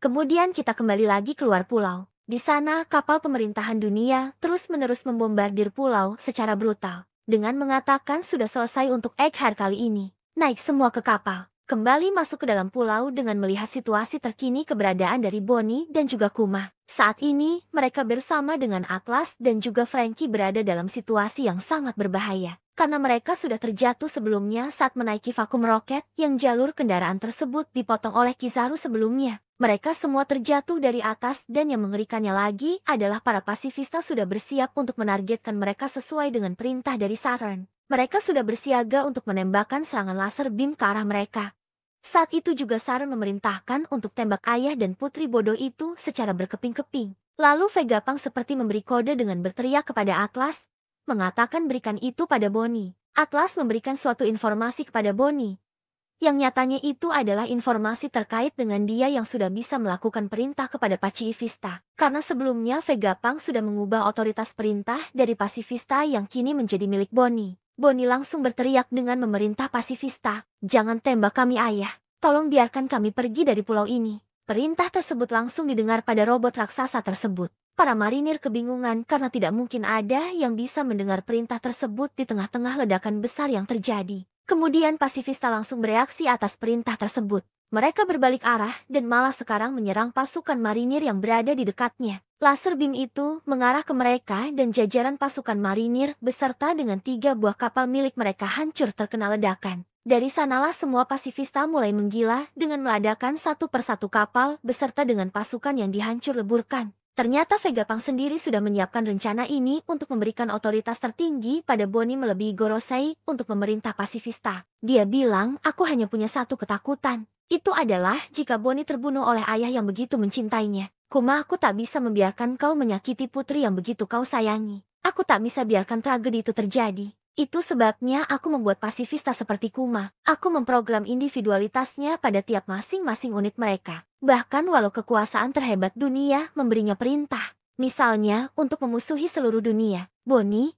Kemudian kita kembali lagi keluar pulau. Di sana, kapal pemerintahan dunia terus-menerus membombardir pulau secara brutal. Dengan mengatakan sudah selesai untuk Egghead kali ini. Naik semua ke kapal. Kembali masuk ke dalam pulau dengan melihat situasi terkini keberadaan dari Bonnie dan juga Kuma. Saat ini, mereka bersama dengan Atlas dan juga Frankie berada dalam situasi yang sangat berbahaya. Karena mereka sudah terjatuh sebelumnya saat menaiki vakum roket yang jalur kendaraan tersebut dipotong oleh Kizaru sebelumnya. Mereka semua terjatuh dari atas dan yang mengerikannya lagi adalah para pasifista sudah bersiap untuk menargetkan mereka sesuai dengan perintah dari Saturn. Mereka sudah bersiaga untuk menembakkan serangan laser beam ke arah mereka. Saat itu juga Saturn memerintahkan untuk tembak ayah dan putri bodoh itu secara berkeping-keping. Lalu Vegapunk seperti memberi kode dengan berteriak kepada Atlas, mengatakan berikan itu pada Bonnie. Atlas memberikan suatu informasi kepada Bonnie. Yang nyatanya itu adalah informasi terkait dengan dia yang sudah bisa melakukan perintah kepada Pacifista. Karena sebelumnya Vegapunk sudah mengubah otoritas perintah dari Pasifista yang kini menjadi milik Bonnie. Bonnie langsung berteriak dengan memerintah Pasifista, "Jangan tembak kami ayah, tolong biarkan kami pergi dari pulau ini." Perintah tersebut langsung didengar pada robot raksasa tersebut. Para marinir kebingungan karena tidak mungkin ada yang bisa mendengar perintah tersebut di tengah-tengah ledakan besar yang terjadi. Kemudian Pasifista langsung bereaksi atas perintah tersebut. Mereka berbalik arah dan malah sekarang menyerang pasukan marinir yang berada di dekatnya. Laser beam itu mengarah ke mereka dan jajaran pasukan marinir beserta dengan 3 buah kapal milik mereka hancur terkena ledakan. Dari sanalah semua Pasifista mulai menggila dengan meladakan satu persatu kapal beserta dengan pasukan yang dihancur leburkan. Ternyata Vegapunk sendiri sudah menyiapkan rencana ini untuk memberikan otoritas tertinggi pada Bonnie melebihi Gorosei untuk memerintah Pasifista. Dia bilang, aku hanya punya satu ketakutan. Itu adalah jika Bonnie terbunuh oleh ayah yang begitu mencintainya. Kuma, aku tak bisa membiarkan kau menyakiti putri yang begitu kau sayangi. Aku tak bisa biarkan tragedi itu terjadi. Itu sebabnya aku membuat Pasifista seperti Kuma. Aku memprogram individualitasnya pada tiap masing-masing unit mereka. Bahkan walau kekuasaan terhebat dunia memberinya perintah. Misalnya, untuk memusuhi seluruh dunia. Bonnie,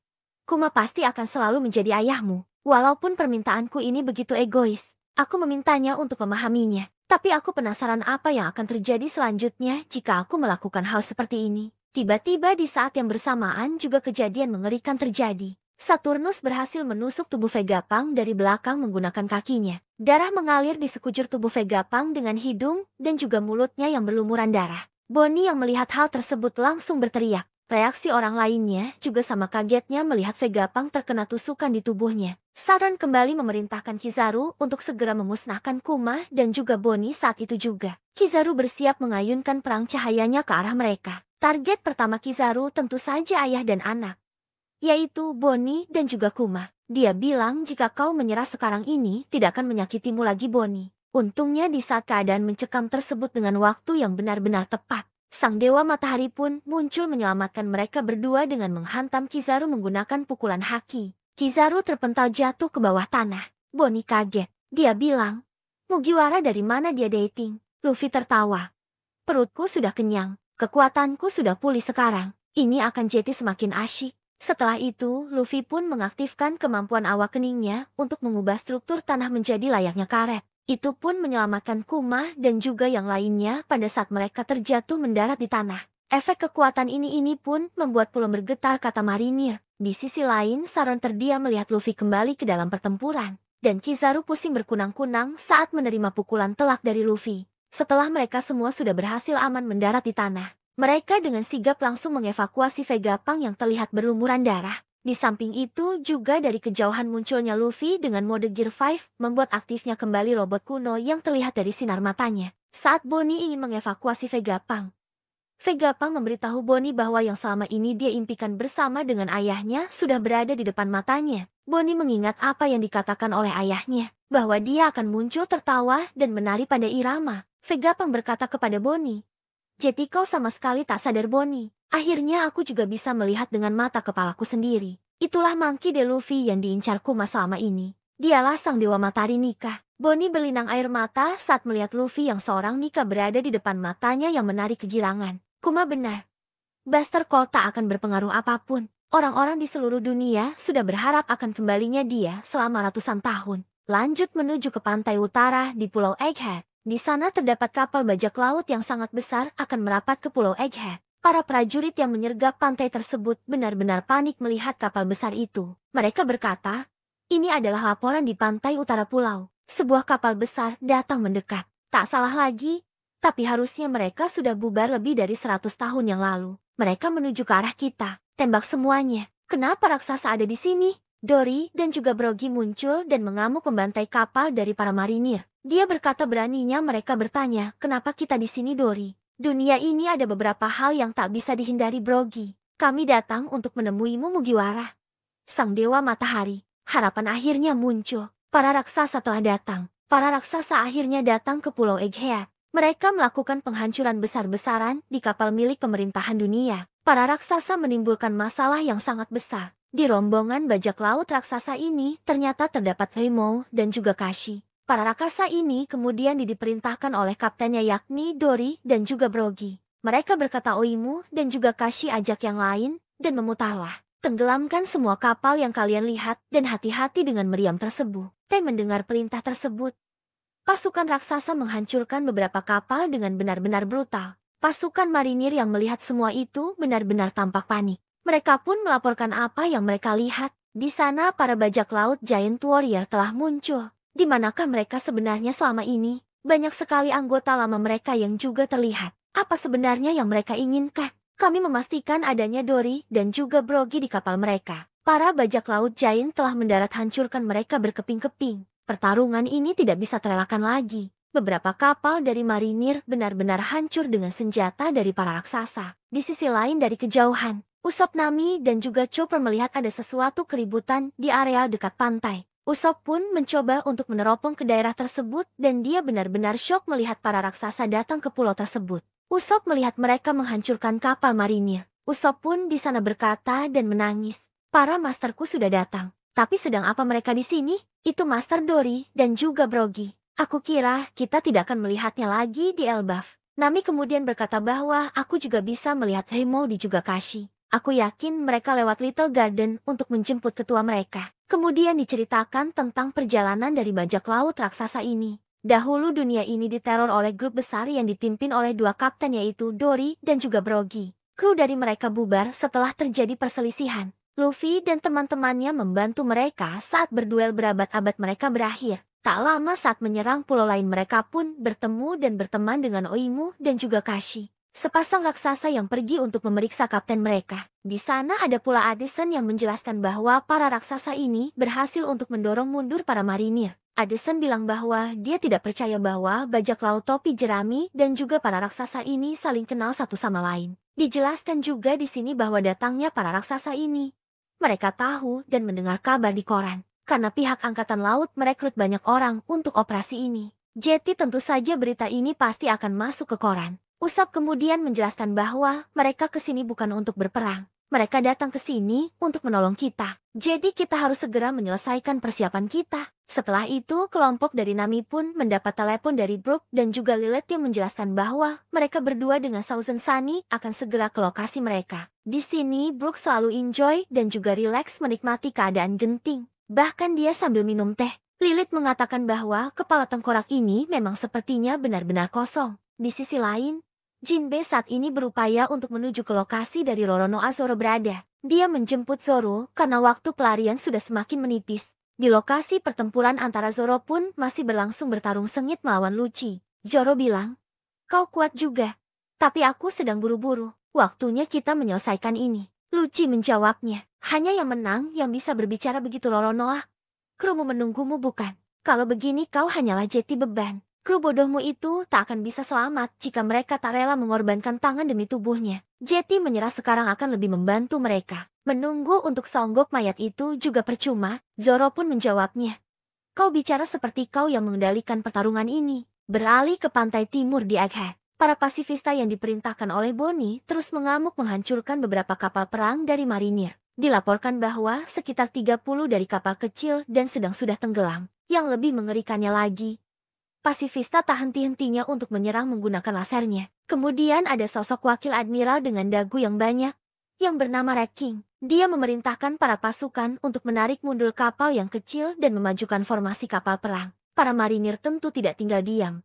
Kuma pasti akan selalu menjadi ayahmu. Walaupun permintaanku ini begitu egois. Aku memintanya untuk memahaminya. Tapi aku penasaran apa yang akan terjadi selanjutnya jika aku melakukan hal seperti ini. Tiba-tiba di saat yang bersamaan juga kejadian mengerikan terjadi. Saturnus berhasil menusuk tubuh Vegapunk dari belakang menggunakan kakinya. Darah mengalir di sekujur tubuh Vegapunk dengan hidung dan juga mulutnya yang berlumuran darah. Bonnie yang melihat hal tersebut langsung berteriak. Reaksi orang lainnya juga sama kagetnya melihat Vegapunk terkena tusukan di tubuhnya. Saturn kembali memerintahkan Kizaru untuk segera memusnahkan Kuma dan juga Bonnie saat itu juga. Kizaru bersiap mengayunkan perang cahayanya ke arah mereka. Target pertama Kizaru tentu saja ayah dan anak, yaitu Bonnie dan juga Kuma. Dia bilang jika kau menyerah sekarang ini tidak akan menyakitimu lagi Bonnie. Untungnya di saat keadaan mencekam tersebut dengan waktu yang benar-benar tepat. Sang Dewa Matahari pun muncul menyelamatkan mereka berdua dengan menghantam Kizaru menggunakan pukulan haki. Kizaru terpental jatuh ke bawah tanah. Bonnie kaget. Dia bilang, Mugiwara dari mana dia dating? Luffy tertawa. Perutku sudah kenyang. Kekuatanku sudah pulih sekarang. Ini akan jadi semakin asyik. Setelah itu, Luffy pun mengaktifkan kemampuan awak keningnya untuk mengubah struktur tanah menjadi layaknya karet. Itu pun menyelamatkan Kuma dan juga yang lainnya pada saat mereka terjatuh mendarat di tanah. Efek kekuatan ini pun membuat pulau bergetar, kata marinir. Di sisi lain, Saron terdiam melihat Luffy kembali ke dalam pertempuran. Dan Kizaru pusing berkunang-kunang saat menerima pukulan telak dari Luffy. Setelah mereka semua sudah berhasil aman mendarat di tanah, mereka dengan sigap langsung mengevakuasi Vegapunk yang terlihat berlumuran darah. Di samping itu juga dari kejauhan munculnya Luffy dengan mode Gear 5 membuat aktifnya kembali robot kuno yang terlihat dari sinar matanya. Saat Bonnie ingin mengevakuasi Vegapunk, Vegapunk memberitahu Bonnie bahwa yang selama ini dia impikan bersama dengan ayahnya sudah berada di depan matanya. Bonnie mengingat apa yang dikatakan oleh ayahnya, bahwa dia akan muncul tertawa dan menari pada irama. Vegapunk berkata kepada Bonnie, "Jadi kau sama sekali tak sadar Bonnie. Akhirnya aku juga bisa melihat dengan mata kepalaku sendiri. Itulah Monkey D. Luffy yang diincar Kuma selama ini. Dialah sang Dewa Matahari Nika." Bonnie berlinang air mata saat melihat Luffy yang seorang Nika berada di depan matanya yang menari kegirangan. Kuma benar. Buster Call tak akan berpengaruh apapun. Orang-orang di seluruh dunia sudah berharap akan kembalinya dia selama ratusan tahun. Lanjut menuju ke pantai utara di Pulau Egghead. Di sana terdapat kapal bajak laut yang sangat besar akan merapat ke Pulau Egghead. Para prajurit yang menyergap pantai tersebut benar-benar panik melihat kapal besar itu. Mereka berkata, ini adalah laporan di pantai utara pulau. Sebuah kapal besar datang mendekat. Tak salah lagi, tapi harusnya mereka sudah bubar lebih dari 100 tahun yang lalu. Mereka menuju ke arah kita. Tembak semuanya. Kenapa raksasa ada di sini? Dory dan juga Brogy muncul dan mengamuk membantai kapal dari para marinir. Dia berkata beraninya mereka bertanya, kenapa kita di sini Dory? Dunia ini ada beberapa hal yang tak bisa dihindari Brogy. Kami datang untuk menemuimu Mugiwara. Sang Dewa Matahari. Harapan akhirnya muncul. Para raksasa telah datang. Para raksasa akhirnya datang ke Pulau Egghead. Mereka melakukan penghancuran besar-besaran di kapal milik pemerintahan dunia. Para raksasa menimbulkan masalah yang sangat besar. Di rombongan bajak laut raksasa ini ternyata terdapat Heimo dan juga Kashi. Para raksasa ini kemudian diperintahkan oleh kaptennya yakni Dory dan juga Brogy. Mereka berkata Oimu dan juga Kashi ajak yang lain dan memutarlah. Tenggelamkan semua kapal yang kalian lihat dan hati-hati dengan meriam tersebut. Mendengar perintah tersebut, pasukan raksasa menghancurkan beberapa kapal dengan benar-benar brutal. Pasukan marinir yang melihat semua itu benar-benar tampak panik. Mereka pun melaporkan apa yang mereka lihat. Di sana para bajak laut Giant Warrior telah muncul. Di manakah mereka sebenarnya selama ini? Banyak sekali anggota lama mereka yang juga terlihat. Apa sebenarnya yang mereka inginkan? Kami memastikan adanya Dory dan juga Brogy di kapal mereka. Para bajak laut Giant telah mendarat hancurkan mereka berkeping-keping. Pertarungan ini tidak bisa terelakkan lagi. Beberapa kapal dari marinir benar-benar hancur dengan senjata dari para raksasa. Di sisi lain dari kejauhan, Usopp, Nami dan juga Chopper melihat ada sesuatu keributan di area dekat pantai. Usopp pun mencoba untuk meneropong ke daerah tersebut dan dia benar-benar syok melihat para raksasa datang ke pulau tersebut. Usopp melihat mereka menghancurkan kapal marinir. Usopp pun di sana berkata dan menangis. Para masterku sudah datang. Tapi sedang apa mereka di sini? Itu Master Dory dan juga Brogy. Aku kira kita tidak akan melihatnya lagi di Elbaf. Nami kemudian berkata bahwa aku juga bisa melihat Heimo di juga Kashi. Aku yakin mereka lewat Little Garden untuk menjemput ketua mereka. Kemudian diceritakan tentang perjalanan dari bajak laut raksasa ini. Dahulu dunia ini diteror oleh grup besar yang dipimpin oleh dua kapten yaitu Dory dan juga Brogy. Kru dari mereka bubar setelah terjadi perselisihan. Luffy dan teman-temannya membantu mereka saat berduel berabad-abad mereka berakhir. Tak lama saat menyerang pulau lain mereka pun bertemu dan berteman dengan Oimu dan juga Kashi. Sepasang raksasa yang pergi untuk memeriksa kapten mereka. Di sana ada pula Addison yang menjelaskan bahwa para raksasa ini berhasil untuk mendorong mundur para marinir. Addison bilang bahwa dia tidak percaya bahwa bajak laut topi jerami dan juga para raksasa ini saling kenal satu sama lain. Dijelaskan juga di sini bahwa datangnya para raksasa ini. Mereka tahu dan mendengar kabar di koran. Karena pihak angkatan laut merekrut banyak orang untuk operasi ini. Jadi tentu saja berita ini pasti akan masuk ke koran. Usopp kemudian menjelaskan bahwa mereka ke sini bukan untuk berperang. Mereka datang ke sini untuk menolong kita. Jadi kita harus segera menyelesaikan persiapan kita. Setelah itu kelompok dari Nami pun mendapat telepon dari Brook dan juga Lilith yang menjelaskan bahwa mereka berdua dengan Thousand Sunny akan segera ke lokasi mereka. Di sini Brook selalu enjoy dan juga rileks menikmati keadaan genting. Bahkan dia sambil minum teh. Lilith mengatakan bahwa kepala tengkorak ini memang sepertinya benar-benar kosong. Di sisi lain, Jinbe saat ini berupaya untuk menuju ke lokasi dari Roronoa Zoro berada. Dia menjemput Zoro karena waktu pelarian sudah semakin menipis. Di lokasi pertempuran antara Zoro pun masih berlangsung bertarung sengit melawan Lucci. Zoro bilang, kau kuat juga. Tapi aku sedang buru-buru. Waktunya kita menyelesaikan ini. Lucci menjawabnya, hanya yang menang yang bisa berbicara begitu Roronoa. Krumu menunggumu bukan? Kalau begini kau hanyalah jeti beban. Kru bodohmu itu tak akan bisa selamat jika mereka tak rela mengorbankan tangan demi tubuhnya. Jeti menyerah sekarang akan lebih membantu mereka. Menunggu untuk songgok mayat itu juga percuma. Zoro pun menjawabnya. Kau bicara seperti kau yang mengendalikan pertarungan ini. Beralih ke pantai timur di Egghead. Para pasifista yang diperintahkan oleh Bonnie terus mengamuk menghancurkan beberapa kapal perang dari marinir. Dilaporkan bahwa sekitar 30 dari kapal kecil dan sedang sudah tenggelam. Yang lebih mengerikannya lagi, pasifista tak henti-hentinya untuk menyerang menggunakan lasernya. Kemudian ada sosok wakil admiral dengan dagu yang banyak, yang bernama Red King. Dia memerintahkan para pasukan untuk menarik mundur kapal yang kecil dan memajukan formasi kapal perang. Para marinir tentu tidak tinggal diam.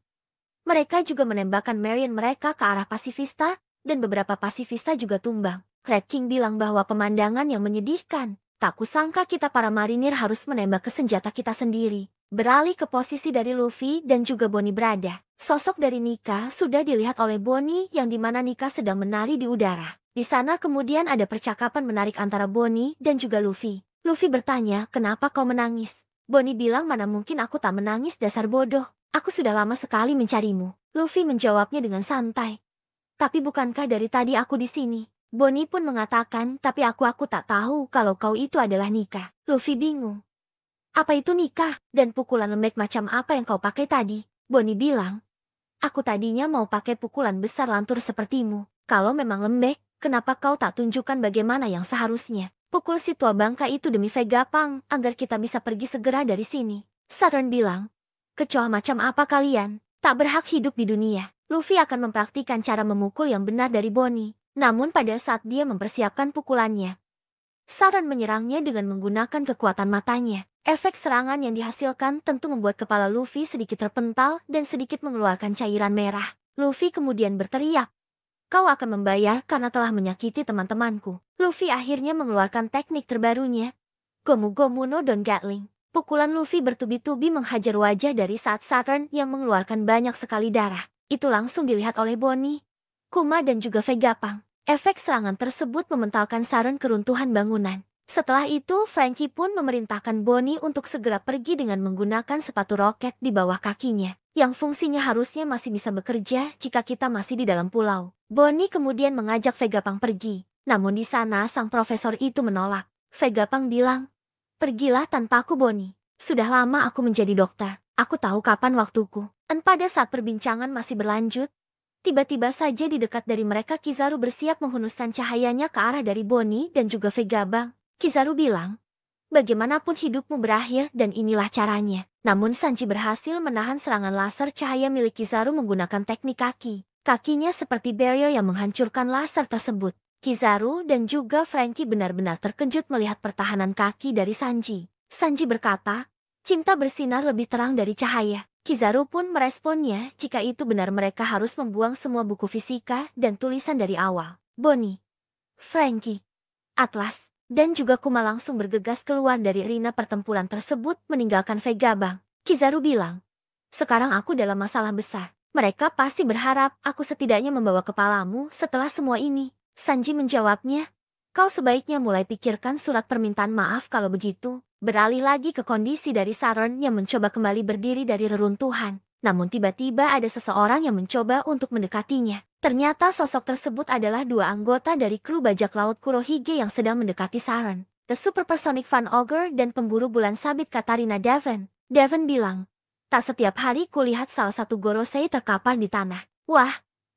Mereka juga menembakkan Marine mereka ke arah pasifista, dan beberapa pasifista juga tumbang. Red King bilang bahwa pemandangan yang menyedihkan. Tak kusangka kita para marinir harus menembak ke senjata kita sendiri. Beralih ke posisi dari Luffy dan juga Bonnie berada. Sosok dari Nika sudah dilihat oleh Bonnie yang dimana Nika sedang menari di udara. Di sana kemudian ada percakapan menarik antara Bonnie dan juga Luffy. Luffy bertanya, kenapa kau menangis? Bonnie bilang, mana mungkin aku tak menangis, dasar bodoh. Aku sudah lama sekali mencarimu. Luffy menjawabnya dengan santai. Tapi bukankah dari tadi aku di sini? Bonnie pun mengatakan, tapi aku tak tahu kalau kau itu adalah Nika. Luffy bingung. Apa itu Nika? Dan pukulan lembek macam apa yang kau pakai tadi? Bonnie bilang, aku tadinya mau pakai pukulan besar lantur sepertimu. Kalau memang lembek, kenapa kau tak tunjukkan bagaimana yang seharusnya? Pukul si tua bangka itu demi Vegapunk, agar kita bisa pergi segera dari sini. Saturn bilang, kecoa macam apa kalian? Tak berhak hidup di dunia. Luffy akan mempraktikkan cara memukul yang benar dari Bonnie. Namun pada saat dia mempersiapkan pukulannya, Saturn menyerangnya dengan menggunakan kekuatan matanya. Efek serangan yang dihasilkan tentu membuat kepala Luffy sedikit terpental dan sedikit mengeluarkan cairan merah. Luffy kemudian berteriak, kau akan membayar karena telah menyakiti teman-temanku. Luffy akhirnya mengeluarkan teknik terbarunya, Gomu Gomu no Don Gatling. Pukulan Luffy bertubi-tubi menghajar wajah dari saat Saturn yang mengeluarkan banyak sekali darah. Itu langsung dilihat oleh Bonnie, Kuma dan juga Vegapunk. Efek serangan tersebut mementalkan Saturn keruntuhan bangunan. Setelah itu, Franky pun memerintahkan Bonnie untuk segera pergi dengan menggunakan sepatu roket di bawah kakinya, yang fungsinya harusnya masih bisa bekerja jika kita masih di dalam pulau. Bonnie kemudian mengajak Vegapunk pergi, namun di sana sang profesor itu menolak. Vegapunk bilang, pergilah tanpa aku Bonnie. Sudah lama aku menjadi dokter. Aku tahu kapan waktuku. Dan pada saat perbincangan masih berlanjut, tiba-tiba saja di dekat dari mereka Kizaru bersiap menghunuskan cahayanya ke arah dari Bonnie dan juga Vegapunk. Kizaru bilang, bagaimanapun hidupmu berakhir dan inilah caranya. Namun Sanji berhasil menahan serangan laser cahaya milik Kizaru menggunakan teknik kaki. Kakinya seperti barrier yang menghancurkan laser tersebut. Kizaru dan juga Franky benar-benar terkejut melihat pertahanan kaki dari Sanji. Sanji berkata, cinta bersinar lebih terang dari cahaya. Kizaru pun meresponnya jika itu benar mereka harus membuang semua buku fisika dan tulisan dari awal. Bonnie, Franky, Atlas, dan juga Kuma langsung bergegas keluar dari arena pertempuran tersebut meninggalkan Vegapunk. Kizaru bilang, sekarang aku dalam masalah besar. Mereka pasti berharap aku setidaknya membawa kepalamu setelah semua ini. Sanji menjawabnya, kau sebaiknya mulai pikirkan surat permintaan maaf kalau begitu. Beralih lagi ke kondisi dari Saturn yang mencoba kembali berdiri dari reruntuhan. Namun tiba-tiba ada seseorang yang mencoba untuk mendekatinya. Ternyata sosok tersebut adalah dua anggota dari kru bajak laut Kurohige yang sedang mendekati Saturn. The Supersonic Fan Ogre dan pemburu bulan sabit Katarina Devon. Devon bilang, tak setiap hari kulihat salah satu Gorosei terkapar di tanah. Wah,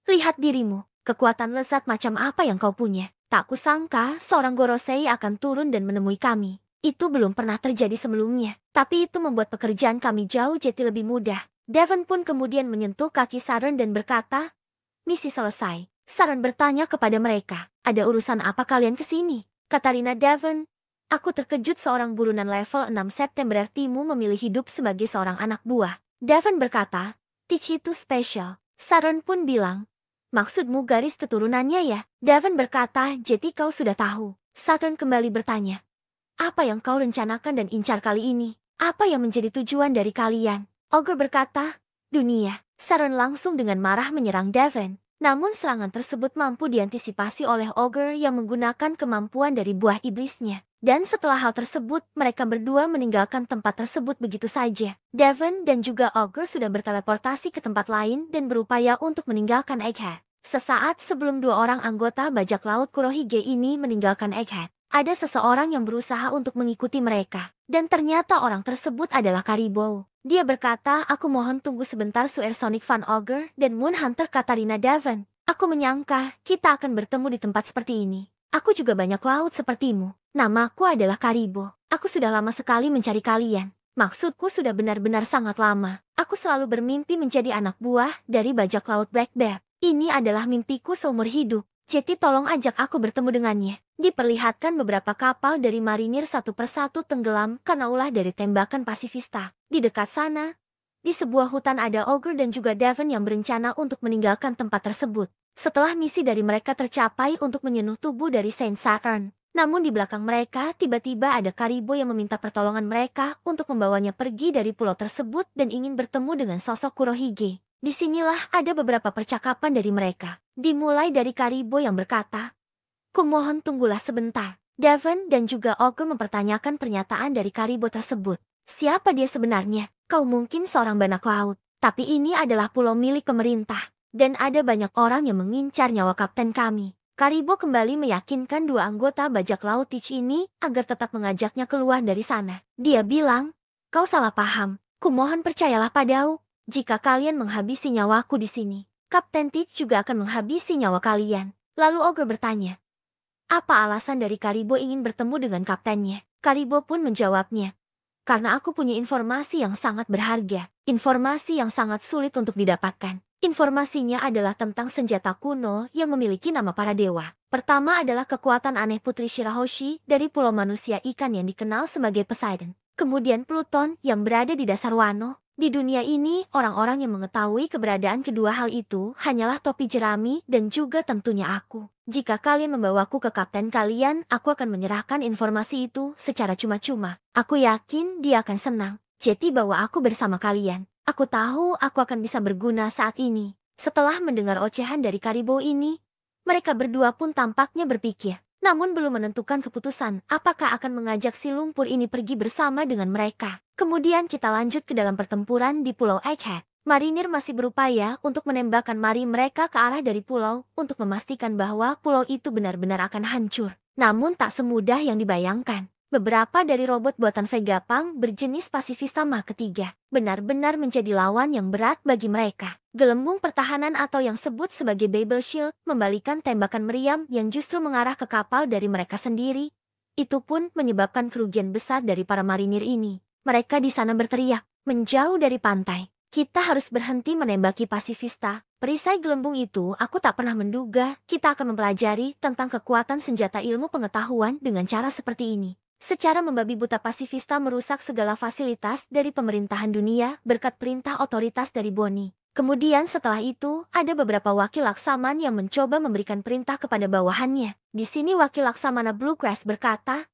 lihat dirimu. Kekuatan lezat macam apa yang kau punya? Tak kusangka seorang Gorosei akan turun dan menemui kami. Itu belum pernah terjadi sebelumnya. Tapi itu membuat pekerjaan kami jauh jadi lebih mudah. Devon pun kemudian menyentuh kaki Saturn dan berkata, misi selesai. Saturn bertanya kepada mereka, ada urusan apa kalian kesini? Katarina Devon, aku terkejut seorang burunan level 6 September artimu memilih hidup sebagai seorang anak buah. Devon berkata, Teach itu spesial. Saturn pun bilang, maksudmu garis keturunannya ya? Devon berkata, jadi kau sudah tahu. Saturn kembali bertanya, apa yang kau rencanakan dan incar kali ini? Apa yang menjadi tujuan dari kalian? Ogre berkata, dunia. Saturn langsung dengan marah menyerang Devon. Namun serangan tersebut mampu diantisipasi oleh Ogre yang menggunakan kemampuan dari buah iblisnya. Dan setelah hal tersebut, mereka berdua meninggalkan tempat tersebut begitu saja. Devon dan juga Ogre sudah berteleportasi ke tempat lain dan berupaya untuk meninggalkan Egghead. Sesaat sebelum dua orang anggota bajak laut Kurohige ini meninggalkan Egghead, ada seseorang yang berusaha untuk mengikuti mereka. Dan ternyata orang tersebut adalah Caribou. Dia berkata, aku mohon tunggu sebentar Supersonic Fan Ogre dan Moon Hunter Katarina Devon. Aku menyangka kita akan bertemu di tempat seperti ini. Aku juga banyak laut sepertimu. Namaku adalah Caribou. Aku sudah lama sekali mencari kalian. Maksudku sudah benar-benar sangat lama. Aku selalu bermimpi menjadi anak buah dari bajak laut Black Bear. Ini adalah mimpiku seumur hidup. Jadi tolong ajak aku bertemu dengannya. Diperlihatkan beberapa kapal dari marinir satu persatu tenggelam karena ulah dari tembakan pasifista. Di dekat sana, Di sebuah hutan ada Ogre dan juga Devon yang berencana untuk meninggalkan tempat tersebut. Setelah misi dari mereka tercapai untuk menyenuh tubuh dari Saint Saturn. Namun di belakang mereka, tiba-tiba ada Karibo yang meminta pertolongan mereka untuk membawanya pergi dari pulau tersebut dan ingin bertemu dengan sosok Kurohige. Disinilah ada beberapa percakapan dari mereka. Dimulai dari Karibo yang berkata, "Kumohon tunggulah sebentar." Devon dan juga Ogre mempertanyakan pernyataan dari Karibo tersebut. Siapa dia sebenarnya? Kau mungkin seorang banak laut, tapi ini adalah pulau milik pemerintah. Dan ada banyak orang yang mengincar nyawa kapten kami. Karibo kembali meyakinkan dua anggota bajak laut Teach ini agar tetap mengajaknya keluar dari sana. Dia bilang, "Kau salah paham. Kumohon percayalah padaku. Jika kalian menghabisi nyawaku di sini, Kapten Teach juga akan menghabisi nyawa kalian." Lalu Ogre bertanya, apa alasan dari Karibo ingin bertemu dengan kaptennya? Karibo pun menjawabnya, "Karena aku punya informasi yang sangat berharga. Informasi yang sangat sulit untuk didapatkan. Informasinya adalah tentang senjata kuno yang memiliki nama para dewa. Pertama adalah kekuatan aneh Putri Shirahoshi dari Pulau Manusia Ikan yang dikenal sebagai Poseidon. Kemudian Pluton yang berada di dasar Wano. Di dunia ini, orang-orang yang mengetahui keberadaan kedua hal itu hanyalah topi jerami dan juga tentunya aku. Jika kalian membawaku ke kapten kalian, aku akan menyerahkan informasi itu secara cuma-cuma. Aku yakin dia akan senang. Jadi bawa aku bersama kalian. Aku tahu aku akan bisa berguna saat ini." Setelah mendengar ocehan dari Karibo ini, mereka berdua pun tampaknya berpikir, namun belum menentukan keputusan apakah akan mengajak si lumpur ini pergi bersama dengan mereka. Kemudian kita lanjut ke dalam pertempuran di Pulau Egghead. Marinir masih berupaya untuk menembakkan mari mereka ke arah dari pulau untuk memastikan bahwa pulau itu benar-benar akan hancur. Namun tak semudah yang dibayangkan. Beberapa dari robot buatan Vegapunk berjenis pasifista Mach ketiga benar-benar menjadi lawan yang berat bagi mereka. Gelembung pertahanan atau yang sebut sebagai Babel Shield membalikan tembakan meriam yang justru mengarah ke kapal dari mereka sendiri. Itu pun menyebabkan kerugian besar dari para marinir ini. Mereka di sana berteriak, menjauh dari pantai. "Kita harus berhenti menembaki pasifista." Perisai gelembung itu, aku tak pernah menduga kita akan mempelajari tentang kekuatan senjata ilmu pengetahuan dengan cara seperti ini. Secara membabi buta pasifista merusak segala fasilitas dari pemerintahan dunia berkat perintah otoritas dari Bonnie. Kemudian setelah itu, ada beberapa wakil laksaman yang mencoba memberikan perintah kepada bawahannya. Di sini wakil laksamana Bluegrass berkata,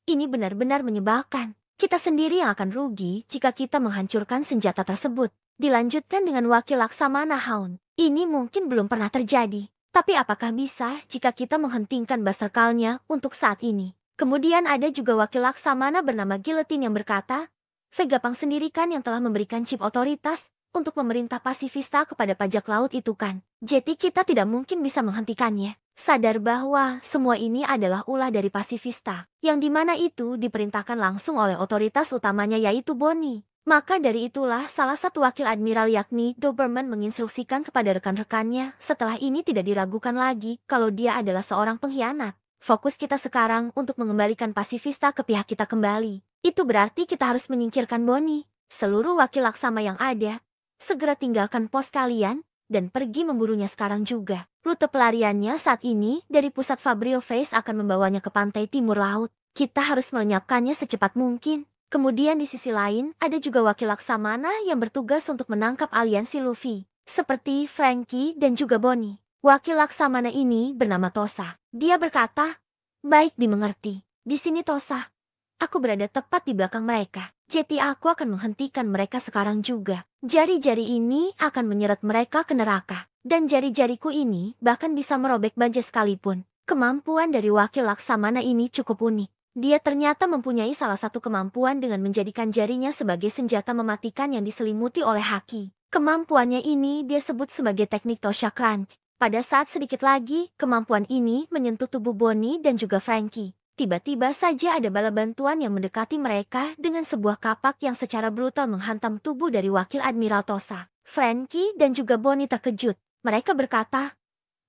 "Ini benar-benar menyebalkan. Kita sendiri yang akan rugi jika kita menghancurkan senjata tersebut." Dilanjutkan dengan wakil laksamana Hound. "Ini mungkin belum pernah terjadi. Tapi apakah bisa jika kita menghentikan Basterkalnya untuk saat ini?" Kemudian ada juga wakil laksamana bernama Guillotine yang berkata, "Vegapunk sendiri kan yang telah memberikan chip otoritas untuk memerintah pasifista kepada pajak laut itu kan. Jadi kita tidak mungkin bisa menghentikannya." Sadar bahwa semua ini adalah ulah dari pasifista, yang dimana itu diperintahkan langsung oleh otoritas utamanya yaitu Bonnie. Maka dari itulah salah satu wakil admiral yakni Doberman menginstruksikan kepada rekan-rekannya setelah ini tidak diragukan lagi kalau dia adalah seorang pengkhianat. Fokus kita sekarang untuk mengembalikan pasifista ke pihak kita kembali. Itu berarti kita harus menyingkirkan Bonnie. Seluruh wakil laksama yang ada, segera tinggalkan pos kalian dan pergi memburunya sekarang juga. Rute pelariannya saat ini dari pusat Fabrio Face akan membawanya ke pantai timur laut. Kita harus melenyapkannya secepat mungkin. Kemudian di sisi lain ada juga wakil laksamana yang bertugas untuk menangkap aliansi Luffy, seperti Frankie dan juga Bonnie. Wakil laksamana ini bernama Tosa. Dia berkata, "Baik dimengerti. Di sini Tosa. Aku berada tepat di belakang mereka. Jadi aku akan menghentikan mereka sekarang juga. Jari-jari ini akan menyeret mereka ke neraka. Dan jari-jariku ini bahkan bisa merobek baja sekalipun." Kemampuan dari wakil laksamana ini cukup unik. Dia ternyata mempunyai salah satu kemampuan dengan menjadikan jarinya sebagai senjata mematikan yang diselimuti oleh haki. Kemampuannya ini dia sebut sebagai teknik Tosha Crunch. Pada saat sedikit lagi, kemampuan ini menyentuh tubuh Bonnie dan juga Frankie. Tiba-tiba saja ada bala bantuan yang mendekati mereka dengan sebuah kapak yang secara brutal menghantam tubuh dari wakil Admiral Tosa. Frankie dan juga Bonnie terkejut. Mereka berkata,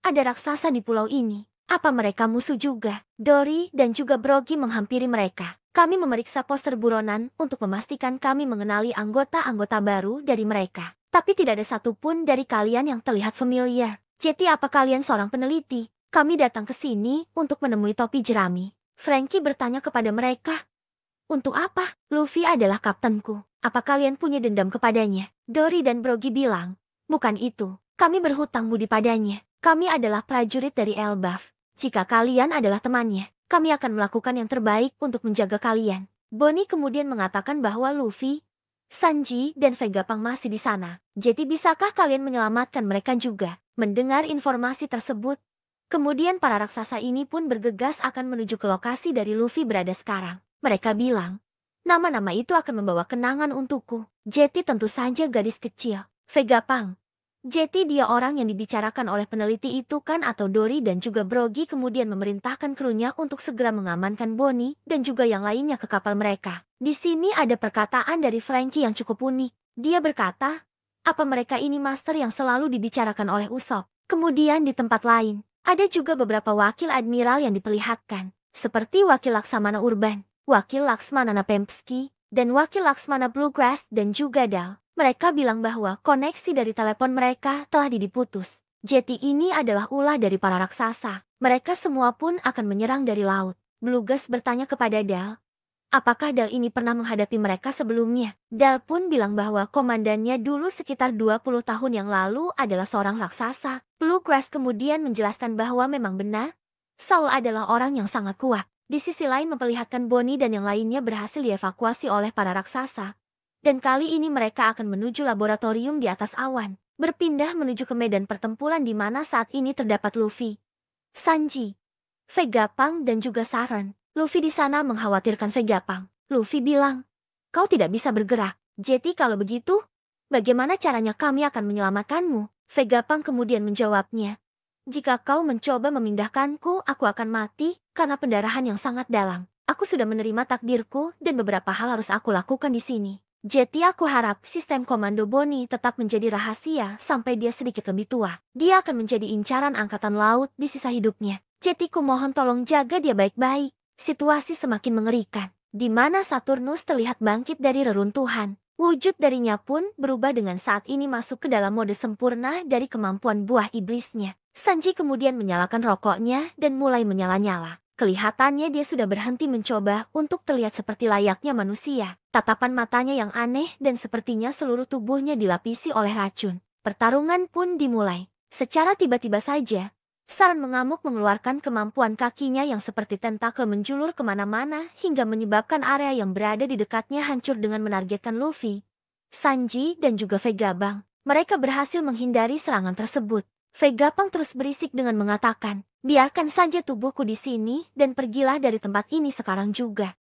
"Ada raksasa di pulau ini. Apa mereka musuh juga?" Dory dan juga Brogy menghampiri mereka. "Kami memeriksa poster buronan untuk memastikan kami mengenali anggota-anggota baru dari mereka. Tapi tidak ada satupun dari kalian yang terlihat familiar. Jadi apa kalian seorang peneliti? Kami datang ke sini untuk menemui topi jerami." Frankie bertanya kepada mereka, Untuk apa? Luffy adalah kaptenku. Apa kalian punya dendam kepadanya? Dory dan Brogy bilang, bukan itu. Kami berhutang budi padanya. Kami adalah prajurit dari Elbaf. Jika kalian adalah temannya, kami akan melakukan yang terbaik untuk menjaga kalian. Bonnie kemudian mengatakan bahwa Luffy, Sanji, dan Vegapunk masih di sana. Jadi bisakah kalian menyelamatkan mereka juga? Mendengar informasi tersebut, kemudian para raksasa ini pun bergegas akan menuju ke lokasi dari Luffy berada sekarang. Mereka bilang, nama-nama itu akan membawa kenangan untukku. Jetty tentu saja gadis kecil. Vegapunk. Jetty dia orang yang dibicarakan oleh peneliti itu kan, atau Dory dan juga Brogy kemudian memerintahkan krunya untuk segera mengamankan Bonnie dan juga yang lainnya ke kapal mereka. Di sini ada perkataan dari Franky yang cukup unik. Dia berkata, apa mereka ini master yang selalu dibicarakan oleh Usopp? Kemudian di tempat lain, ada juga beberapa wakil admiral yang diperlihatkan, seperti wakil Laksamana Urban, wakil Laksmana Pempski, dan wakil Laksmana Bluegrass dan juga Dal. Mereka bilang bahwa koneksi dari telepon mereka telah diputus. Jetty ini adalah ulah dari para raksasa. Mereka semua pun akan menyerang dari laut. Bluegrass bertanya kepada Dal, apakah Dal ini pernah menghadapi mereka sebelumnya? Dal pun bilang bahwa komandannya dulu sekitar 20 tahun yang lalu adalah seorang raksasa. Bluegrass kemudian menjelaskan bahwa memang benar, Saul adalah orang yang sangat kuat. Di sisi lain memperlihatkan Bonnie dan yang lainnya berhasil dievakuasi oleh para raksasa. Dan kali ini mereka akan menuju laboratorium di atas awan, berpindah menuju ke medan pertempuran di mana saat ini terdapat Luffy, Sanji, Vegapunk dan juga Sharon. Luffy di sana mengkhawatirkan Vegapunk. Luffy bilang, kau tidak bisa bergerak. Jetty, kalau begitu, bagaimana caranya kami akan menyelamatkanmu? Vegapunk kemudian menjawabnya, jika kau mencoba memindahkanku, aku akan mati karena pendarahan yang sangat dalam. Aku sudah menerima takdirku dan beberapa hal harus aku lakukan di sini. Jetty, aku harap sistem komando Bonnie tetap menjadi rahasia sampai dia sedikit lebih tua. Dia akan menjadi incaran angkatan laut di sisa hidupnya. Jetty, ku mohon tolong jaga dia baik-baik. Situasi semakin mengerikan, di mana Saturnus terlihat bangkit dari reruntuhan. Wujud darinya pun berubah dengan saat ini masuk ke dalam mode sempurna dari kemampuan buah iblisnya. Sanji kemudian menyalakan rokoknya dan mulai menyala-nyala. Kelihatannya dia sudah berhenti mencoba untuk terlihat seperti layaknya manusia. Tatapan matanya yang aneh dan sepertinya seluruh tubuhnya dilapisi oleh racun. Pertarungan pun dimulai. Secara tiba-tiba saja, Sharon mengamuk mengeluarkan kemampuan kakinya yang seperti tentakel menjulur kemana-mana hingga menyebabkan area yang berada di dekatnya hancur dengan menargetkan Luffy, Sanji dan juga Vegapunk. Mereka berhasil menghindari serangan tersebut. Vegapunk terus berisik dengan mengatakan, biarkan saja tubuhku di sini dan pergilah dari tempat ini sekarang juga.